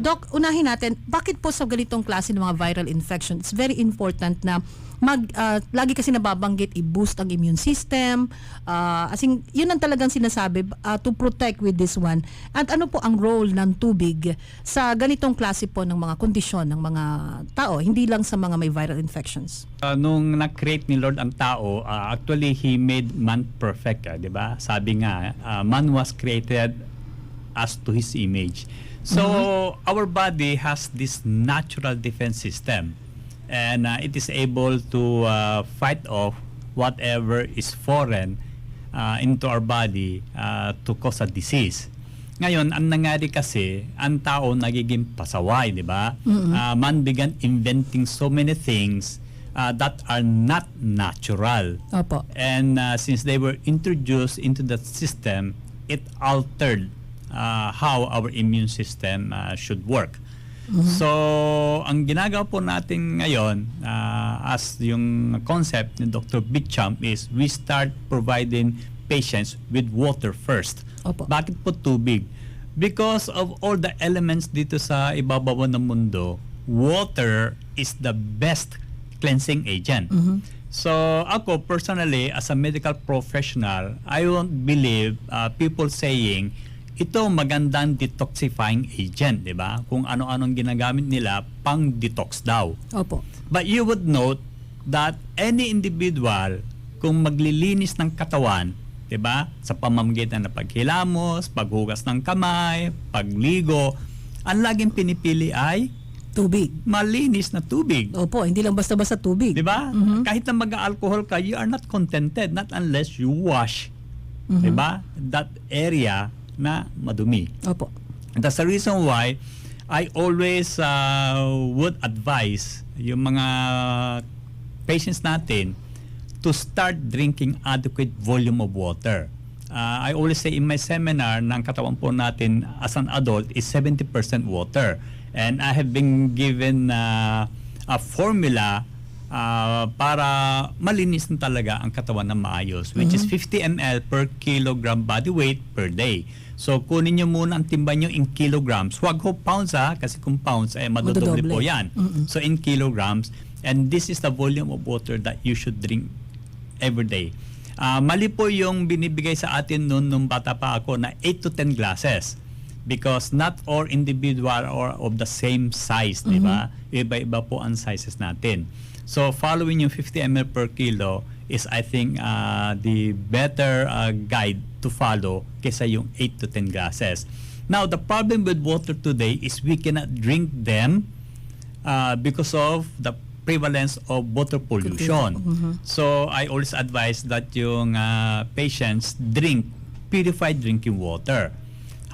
Doc, unahin natin, bakit po sa ganitong klase ng mga viral infection, it's very important na lagi kasi nababanggit i-boost ang immune system. Yun ang talagang sinasabi to protect with this one. At ano po ang role ng TUBIG sa ganitong klase po ng mga kondisyon ng mga tao, hindi lang sa mga may viral infections? Nung na-create ni Lord ang tao, actually He made man perfect, di ba? Sabi nga, man was created as to His image. So, our body has this natural defense system. And it is able to fight off whatever is foreign into our body to cause a disease. Ngayon, ang nangyari kasi, ang tao nagiging pasaway, di ba? Man began inventing so many things that are not natural. Opo. And since they were introduced into the system, it altered how our immune system should work. So, ang ginagawa po natin ngayon as yung concept ni Dr. Bicham is we start providing patients with water first. Opo. Bakit po tubig? Because of all the elements dito sa ibabaw ng mundo, water is the best cleansing agent. So, ako personally, as a medical professional, I won't believe people saying ito magandang detoxifying agent, di ba? Kung ano-anong ginagamit nila pang detox daw. Opo. But you would note that any individual kung maglilinis ng katawan, di ba? Sa pamamagitan ng paghilamos, paghugas ng kamay, pagligo, ang laging pinipili ay Tubig. malinis na tubig. Opo, hindi lang basta-basta tubig. Di ba? Kahit na mag-alcohol ka, you are not contented not unless you wash, di ba? That area na madumi. Opo. And that's the reason why I always would advise yung mga patients natin to start drinking adequate volume of water. I always say in my seminar na ang katawan po natin as an adult is 70% water. And I have been given a formula para malinis na talaga ang katawan ng maayos, which is 50 ml per kilogram body weight per day. So, kunin nyo muna ang timbang nyo in kilograms. Huwag ho pounds kasi kung pounds, madodoble po yan. So, in kilograms. And this is the volume of water that you should drink every day. Mali po yung binibigay sa atin nung bata pa ako na 8 to 10 glasses. Because not all individual are of the same size, di ba? Iba-iba po ang sizes natin. So, following yung 50 ml per kilo is, I think, the better guide to follow kaysa yung 8 to 10 glasses. Now, the problem with water today is we cannot drink them because of the prevalence of water pollution. So, I always advise that yung patients drink purified drinking water.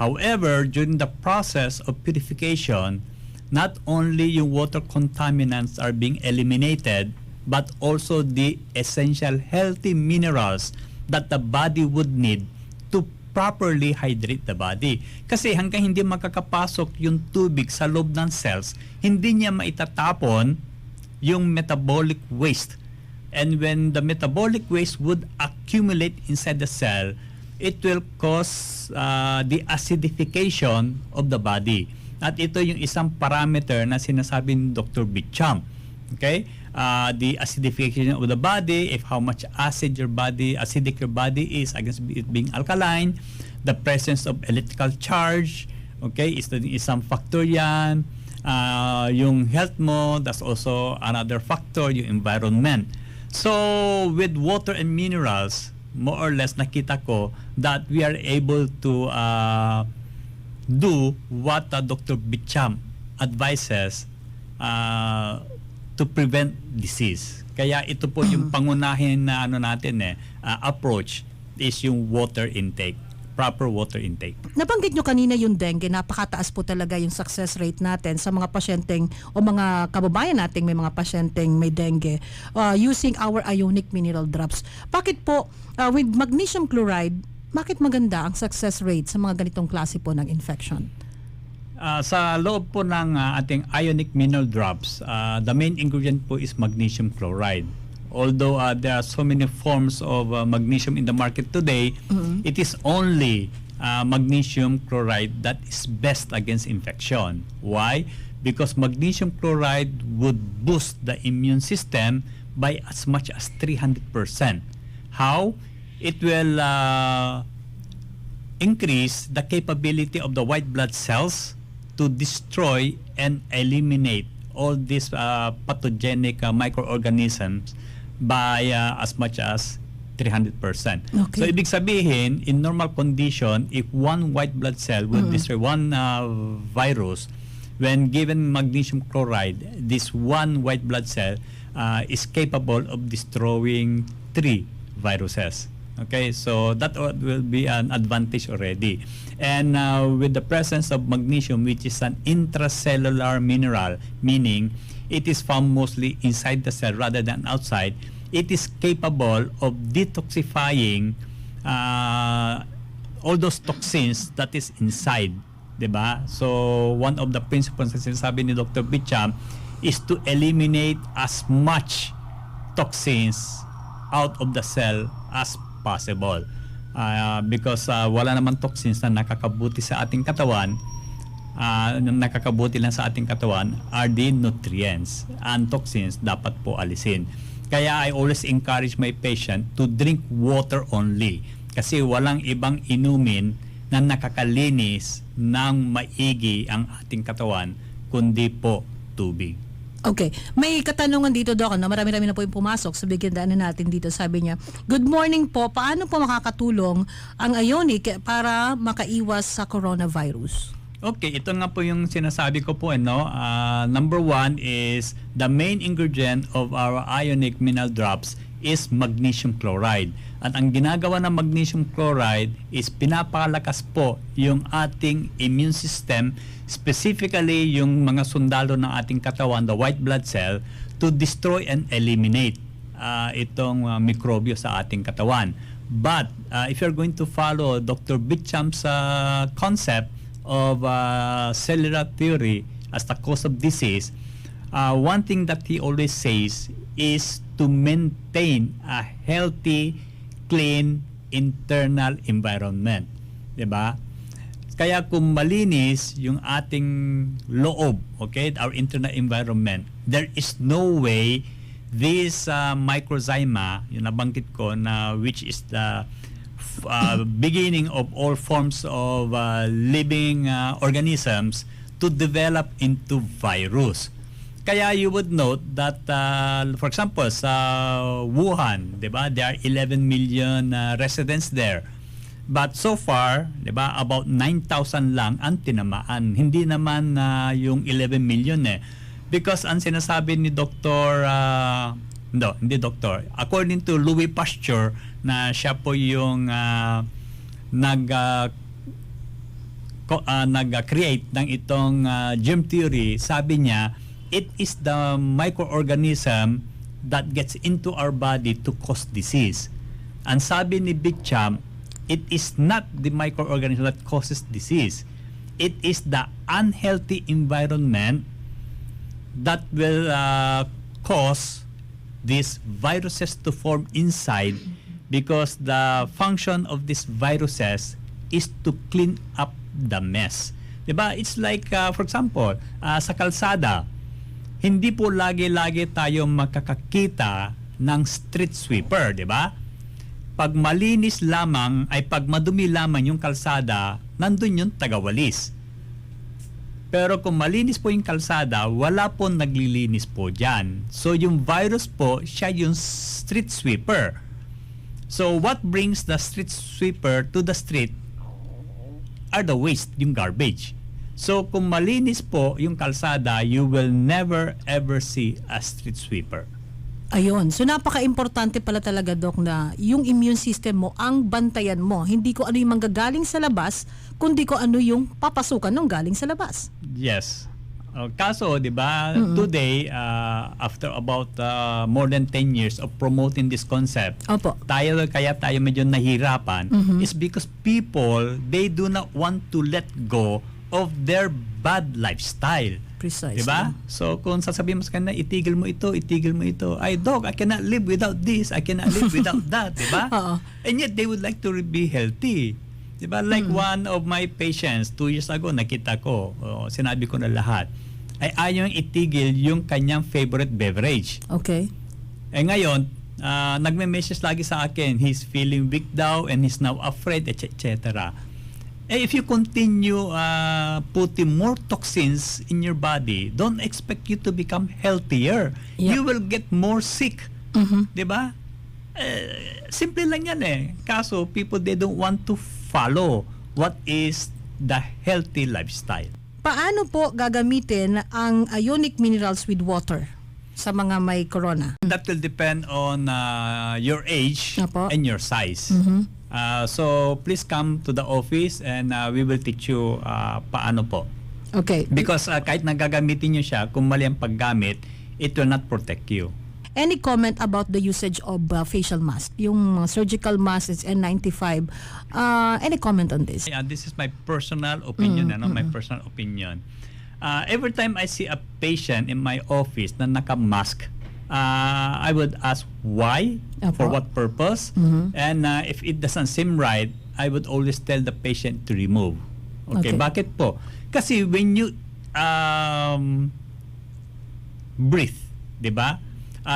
However, during the process of purification, not only yung water contaminants are being eliminated, but also the essential healthy minerals that the body would need to properly hydrate the body. Kasi hanggang hindi makakapasok yung tubig sa loob ng cells, hindi niya maitatapon yung metabolic waste. And when the metabolic waste would accumulate inside the cell, it will cause the acidification of the body. At ito yung isang parameter na sinasabi ni Dr. Bicham. Okay? The acidification of the body, if how much acidic your body is against it being alkaline, the presence of electrical charge, okay, is the isang factor yan. Yung health mo, that's also another factor, yung environment. So, with water and minerals, more or less nakita ko that we are able to do what Dr. Bicham advises to prevent disease. Kaya ito po yung pangunahin na approach is yung water intake, proper water intake. Nabanggit nyo kanina yung dengue, napakataas po talaga yung success rate natin sa mga pasyenteng o mga kababayan nating may mga pasyenteng may dengue using our Ionique mineral drops. Bakit po with magnesium chloride, bakit maganda ang success rate sa mga ganitong klase po ng infection? Sa loob po ng ating Ionique mineral drops, the main ingredient po is magnesium chloride. Although there are so many forms of magnesium in the market today, it is only magnesium chloride that is best against infection. Why? Because magnesium chloride would boost the immune system by as much as 300%. How? It will increase the capability of the white blood cells to destroy and eliminate all these pathogenic microorganisms by as much as 300%. Okay. So ibig sabihin, in normal condition, if one white blood cell will destroy one virus, when given magnesium chloride, this one white blood cell is capable of destroying 3 viruses. Okay, so that will be an advantage already. And with the presence of magnesium, which is an intracellular mineral, meaning it is found mostly inside the cell rather than outside, it is capable of detoxifying all those toxins that is inside, diba? So one of the principles na sinasabi ni Dr. Bicham is to eliminate as much toxins out of the cell as possible. Because wala naman toxins na nakakabuti sa ating katawan, nakakabuti lang sa ating katawan are the nutrients, and toxins dapat po alisin. Kaya I always encourage my patient to drink water only, kasi walang ibang inumin na nakakalinis ng maigi ang ating katawan kundi po tubig. Okay. May katanungan dito, Doc. Marami-rami na po yung pumasok. So, bigyan natin dito. Sabi niya, good morning po. Paano po makakatulong ang Ionique para makaiwas sa coronavirus? Okay, ito nga po yung sinasabi ko po. Number 1 is the main ingredient of our Ionique mineral drops is magnesium chloride. At ang ginagawa ng magnesium chloride is pinapalakas po yung ating immune system, specifically yung mga sundalo ng ating katawan, the white blood cell, to destroy and eliminate itong mikrobyo sa ating katawan. But if you're going to follow Dr. Bicham's concept of cellular theory as the cause of disease, one thing that he always says is to maintain a healthy, clean internal environment. Diba? Kaya kung malinis yung ating loob, okay, our internal environment, there is no way this microzyma, yung nabanggit ko, na which is the beginning of all forms of living organisms, to develop into virus. Kaya you would note that, for example, sa Wuhan, diba, there are 11 million residents there. But so far, diba, about 9,000 lang ang tinamaan. Hindi naman yung 11 million eh. Because ang sinasabi ni Dr. Hindi Doctor. According to Louis Pasteur, na siya po yung nag-create ng itong germ theory, sabi niya, it is the microorganism that gets into our body to cause disease. Ang sabi ni Bicham, it is not the microorganism that causes disease. It is the unhealthy environment that will cause these viruses to form inside, because the function of these viruses is to clean up the mess. Diba? It's like, for example, sa kalsada, hindi po lagi-lagi tayo makakakita ng street sweeper, di ba? Pag malinis lamang, ay pag madumi lamang yung kalsada, nandun yung tagawalis. Pero kung malinis po yung kalsada, wala po naglilinis po dyan. So yung virus po, siya yung street sweeper. So what brings the street sweeper to the street are the waste, yung garbage. So kung malinis po yung kalsada, you will never ever see a street sweeper. Ayun. So napaka-importante pala talaga, Doc, na yung immune system mo ang bantayan mo. Hindi ko ano yung manggagaling sa labas, kundi ko ano yung papasukan ng galing sa labas. Yes. Kaso, di ba, today, after about more than 10 years of promoting this concept, Opo. kaya tayo medyo nahirapan, is because people, they do not want to let go of their bad lifestyle. Precisely. Diba? So, kung sasabihin mo sa kanila, itigil mo ito. Ay, Doc, I cannot live without this. I cannot live without that. Diba? Oo. And yet, they would like to be healthy. Diba? Like one of my patients, 2 years ago, nakita ko, sinabi ko na lahat, ay ayaw itigil yung kanyang favorite beverage. Okay. Eh ngayon, nagme-message lagi sa akin, he's feeling weak daw and he's now afraid, etc. Eh, if you continue putting more toxins in your body, don't expect you to become healthier. Yep. You will get more sick. Mhm. Diba? Simple lang yan eh. Kaso, people, they don't want to follow what is the healthy lifestyle. Paano po gagamitin ang ionic minerals with water sa mga may corona? That will depend on your age Apo. and your size. So, please come to the office and we will teach you paano po. Okay. Because kahit nagagamitin nyo siya, kung mali ang paggamit, it will not protect you. Any comment about the usage of facial mask? Yung surgical mask is N95. Any comment on this? Yeah, this is my personal opinion, my personal opinion. Every time I see a patient in my office na naka-mask, I would ask why, for Apo. what purpose, and if it doesn't seem right, I would always tell the patient to remove. Okay, Okay. bakit po? Kasi when you breathe, di ba?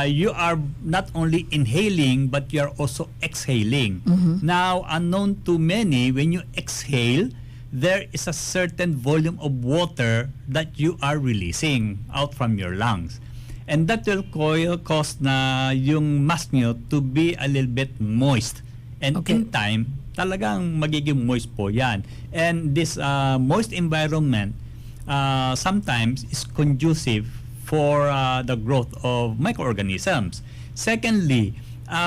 You are not only inhaling but you are also exhaling. Now, unknown to many, when you exhale, there is a certain volume of water that you are releasing out from your lungs. And that will cause na yung mask nyo to be a little bit moist. And Okay. in time, talagang magiging moist po yan. And this moist environment sometimes is conducive for the growth of microorganisms. Secondly,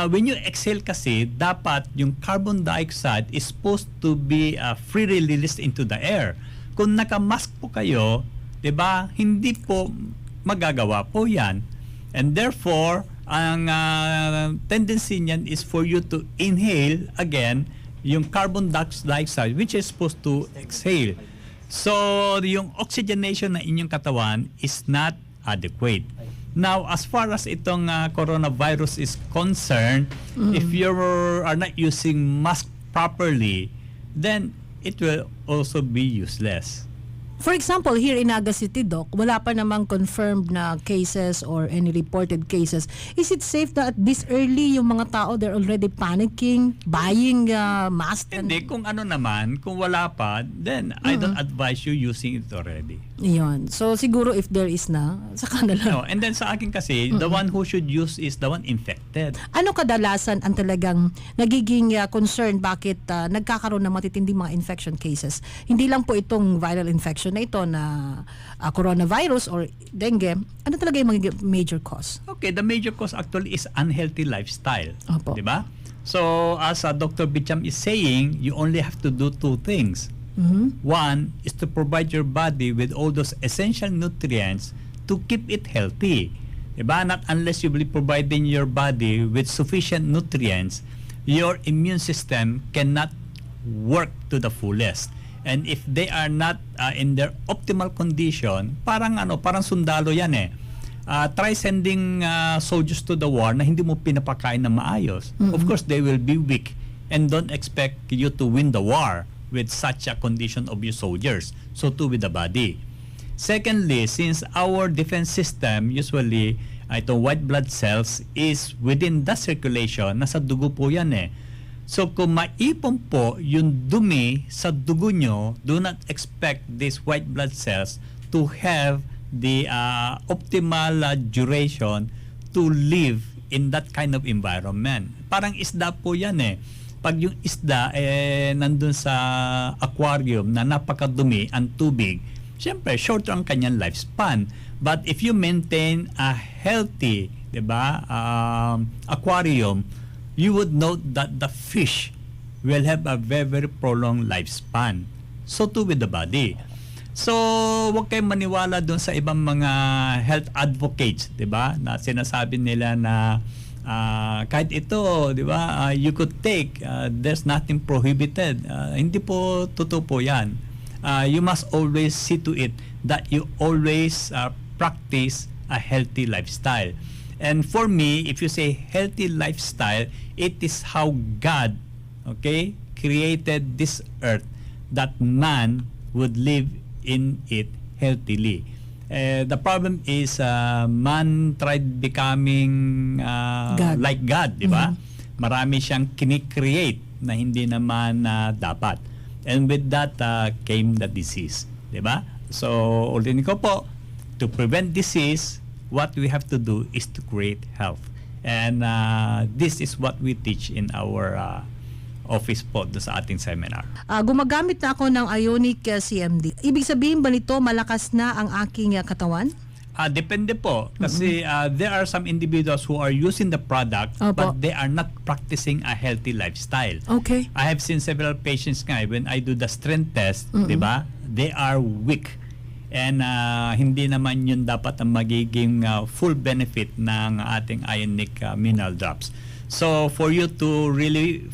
when you exhale kasi, dapat yung carbon dioxide is supposed to be freely released into the air. Kung naka-mask po kayo, 'di ba, hindi po magagawa po yan. And therefore, ang tendency niyan is for you to inhale again yung carbon dioxide which is supposed to exhale. So, yung oxygenation na inyong katawan is not adequate. Now, as far as itong coronavirus is concerned, if you are not using mask properly, then it will also be useless. For example, here in Naga City, Doc, wala pa namang confirmed na cases or any reported cases. Is it safe that this early yung mga tao, they're already panicking, buying masks? Hindi, kung ano naman, kung wala pa, then I don't advise you using it already. Yun. So, siguro if there is na, saka na lang. No, and then sa akin kasi, the one who should use is the one infected. Ano kadalasan ang talagang nagiging concern bakit nagkakaroon ng matitinding mga infection cases? Hindi lang po itong viral infection na ito na coronavirus or dengue. Ano talaga yung magiging major cause? Okay, the major cause actually is unhealthy lifestyle. Opo. Di ba? So, as Dr. Bicham is saying, you only have to do two things. One is to provide your body with all those essential nutrients to keep it healthy. Diba? Not unless you will be providing your body with sufficient nutrients, your immune system cannot work to the fullest. And if they are not in their optimal condition, parang sundalo yan eh. Try sending soldiers to the war na hindi mo pinapakain na maayos. Of course, they will be weak and don't expect you to win the war with such a condition of your soldiers. So too with the body. Secondly, since our defense system usually itong white blood cells is within the circulation, nasa dugo po yan eh. So kung maipon po yung dumi sa dugo nyo, do not expect these white blood cells to have the optimal duration to live in that kind of environment. Parang isda po yan eh. Pag yung isda nandun sa aquarium na napakadumi ang tubig, syempre shorter ang kanyang lifespan. But if you maintain a healthy, 'di ba, aquarium, you would note that the fish will have a very, very prolonged lifespan. So too with the body. So, huwag kayong maniwala doon sa ibang mga health advocates, 'di ba? Na sinasabi nila na kahit ito, 'di ba? You could take, there's nothing prohibited. Hindi po totoo po 'yan. You must always see to it that you always practice a healthy lifestyle. And for me, if you say healthy lifestyle, it is how God, okay, created this earth that man would live in it healthily. The problem is man tried becoming God. like God, di ba? Marami siyang kinikreate na hindi naman dapat. And with that came the disease, di ba? So, ulitin ko po, to prevent disease, what we have to do is to create health. And this is what we teach in our office po sa ating seminar. Gumagamit na ako ng Ionique CMD. Ibig sabihin ba nito malakas na ang aking katawan? Depende po. Kasi there are some individuals who are using the product but they are not practicing a healthy lifestyle. Okay. I have seen several patients nga when I do the strength test, di ba? They are weak. And hindi naman yun dapat ang magiging full benefit ng ating Ionique mineral drops. So for you to really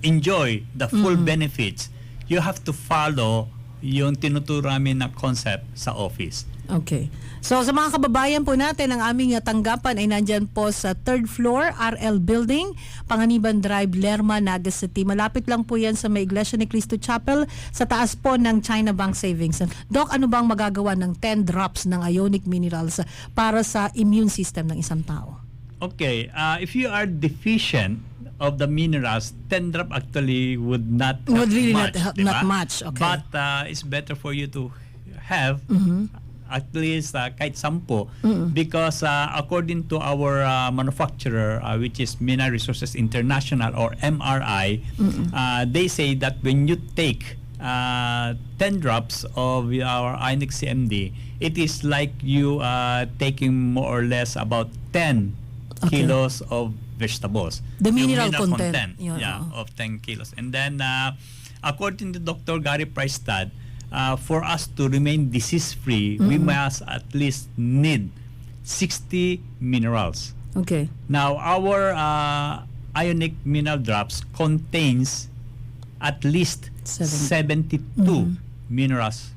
enjoy the full benefits, you have to follow yung tinuturo namin na concept sa office. Okay. So sa mga kababayan po natin, ang aming tanggapan ay nandyan po sa 3rd floor, RL Building, Panganiban Drive, Lerma, Naga City. Malapit lang po yan sa may Iglesia ni Cristo Chapel, sa taas po ng China Bank Savings. Doc, ano bang magagawa ng 10 drops ng Ionique Minerals para sa immune system ng isang tao? Okay. If you are deficient of the minerals, 10 drop actually would not help really much, not much. Okay. But it's better for you to have at least kahit 10 because according to our manufacturer which is Mineral Resources International or MRI, they say that when you take 10 drops of our Ionique CMD, it is like you taking more or less about 10 kilos of vegetables. The mineral content. Of 10 kilos. And then according to Dr. Gary Preistad, for us to remain disease-free, we must at least need 60 minerals. Okay. Now, our Ionique mineral drops contains at least 72 minerals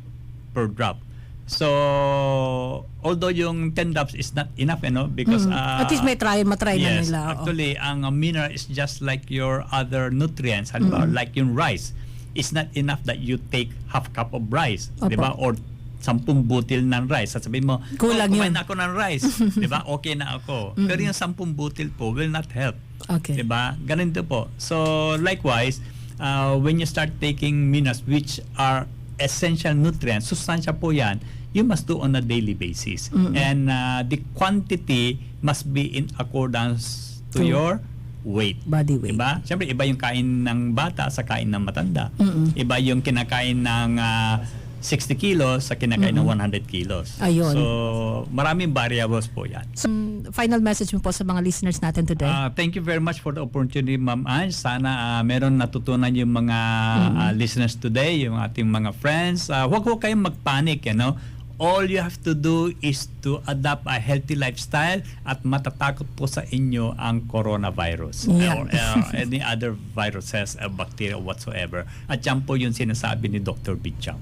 per drop. So, although yung 10 drops is not enough, because at least matry na yes, nila. actually, ang mineral is just like your other nutrients, like yung rice. It's not enough that you take half cup of rice, di ba? Or 10 butil ng rice. Sasabihin mo, kulang kumain yun. ako ng rice, di ba? Okay na ako. Pero yung 10 butil po will not help. Okay. Di ba? Ganito po. So, likewise, when you start taking minerals which are essential nutrients, sustansya po yan, you must do on a daily basis. And the quantity must be in accordance to your weight. Body weight. Diba? Siyempre, iba yung kain ng bata sa kain ng matanda. Iba yung kinakain ng 60 kilos sa kinakain ng 100 kilos. Ayun. So, maraming variables po yan. So, final message mo po sa mga listeners natin today. Thank you very much for the opportunity, Ma'am Ange. Sana meron natutunan yung mga listeners today, yung ating mga friends. Huwag ko kayong magpanic, all you have to do is to adopt a healthy lifestyle at matatakot po sa inyo ang coronavirus or any other viruses or bacteria whatsoever. At yan po yung sinasabi ni Dr. Bicham.